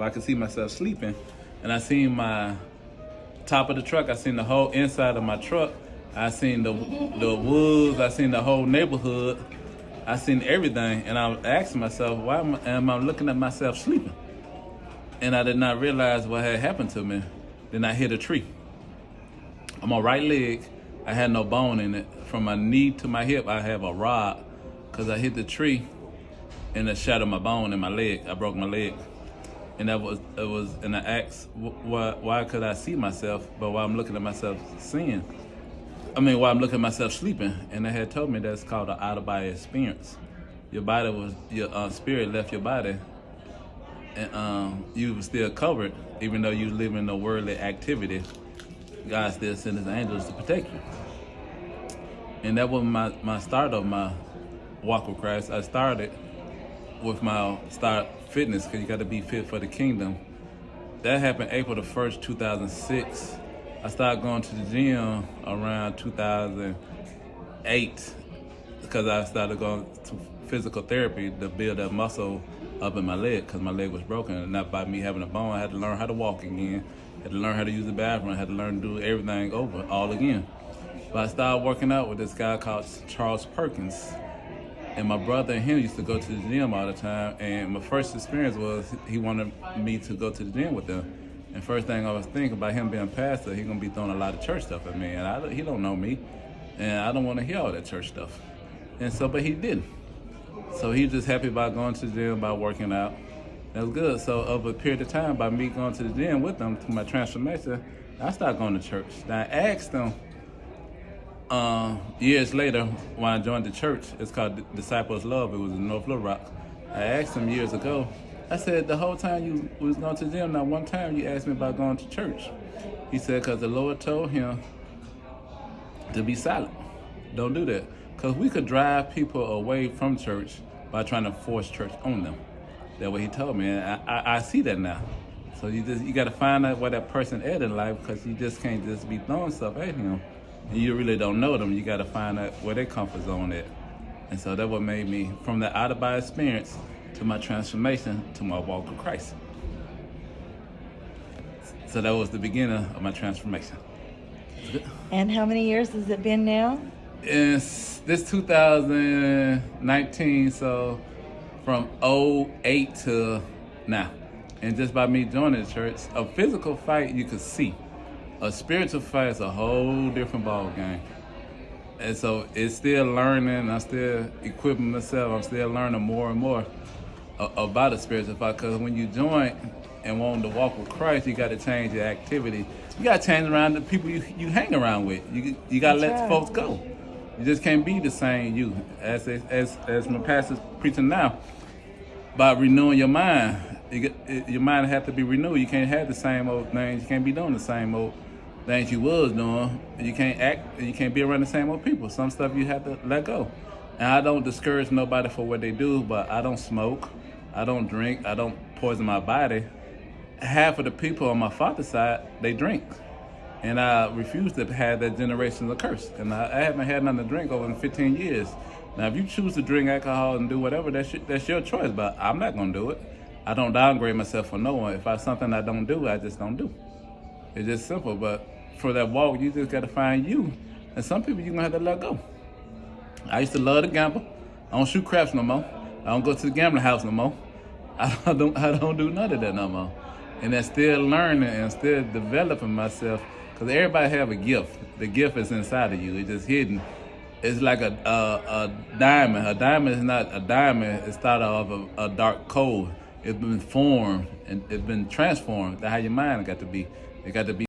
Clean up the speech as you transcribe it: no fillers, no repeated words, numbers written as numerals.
but I could see myself sleeping. And I seen my top of the truck. I seen the whole inside of my truck. I seen the woods. I seen the whole neighborhood. I seen everything. And I was asking myself, why am I looking at myself sleeping? And I did not realize what had happened to me. Then I hit a tree. On my right leg, I had no bone in it. From my knee to my hip, I have a rod because I hit the tree and it shattered my bone in my leg. I broke my leg. And and I asked, why could I see myself, but why I'm looking at myself why I'm looking at myself sleeping? And they had told me that's called an out-of-body experience. Your spirit left your body, and you were still covered, even though you live in a worldly activity. God still sent his angels to protect you. And that was my start of my walk with Christ. I started with my start fitness, because you got to be fit for the kingdom. That happened April the 1st, 2006. I started going to the gym around 2008 because I started going to physical therapy to build that muscle up in my leg, because my leg was broken. And not by me having a bone, I had to learn how to walk again. I had to learn how to use the bathroom. I had to learn to do everything over, all again. But I started working out with this guy called Charles Perkins. And my brother and him used to go to the gym all the time. And my first experience was he wanted me to go to the gym with him. And first thing I was thinking about him being a pastor, he's going to be throwing a lot of church stuff at me. And he don't know me. And I don't want to hear all that church stuff. And so, but he didn't. So he was just happy about going to the gym, about working out. That was good. So over a period of time, by me going to the gym with them, to my transformation, I started going to church. Now I asked them, years later, when I joined the church, it's called Disciples Love. It was in North Little Rock. I asked him years ago, I said, the whole time you was going to the gym, not one time you asked me about going to church. He said, because the Lord told him to be silent. Don't do that. Because we could drive people away from church by trying to force church on them. That's what he told me, and I see that now. So you got to find out where that person at in life, because you just can't just be throwing stuff at him. And you really don't know them. You got to find out where their comfort zone at. And so that's what made me, from the out-of-body experience to my transformation to my walk with Christ. So that was the beginning of my transformation. And how many years has it been now? It's this 2019, so from 2008 to now. And just by me joining the church, a physical fight you could see. A spiritual fight is a whole different ball game. And so it's still learning. I'm still equipping myself. I'm still learning more and more about a spiritual fight. Because when you join and want to walk with Christ, you got to change your activity. You got to change around the people you hang around with. You got to let folks go. You just can't be the same you. As my pastor's preaching now, by renewing your mind. Your mind have to be renewed. You can't have the same old things. You can't be doing the same old things you was doing. You can't act, you can't be around the same old people. Some stuff you have to let go. And I don't discourage nobody for what they do, but I don't smoke, I don't drink, I don't poison my body. Half of the people on my father's side, they drink. And I refuse to have that generational curse. And I haven't had nothing to drink over 15 years. Now, if you choose to drink alcohol and do whatever, that's your choice, but I'm not gonna do it. I don't downgrade myself for no one. If it's something I don't do, I just don't do. It's just simple, but for that walk, you just gotta find you. And some people you're gonna have to let go. I used to love to gamble. I don't shoot craps no more. I don't go to the gambling house no more. I don't do none of that no more. And I'm still learning and still developing myself, because everybody have a gift. The gift is inside of you. It's just hidden. It's like a diamond. A diamond is not a diamond. It's started off of a dark coal. It's been formed and it's been transformed. That's how your mind got to be. It got to be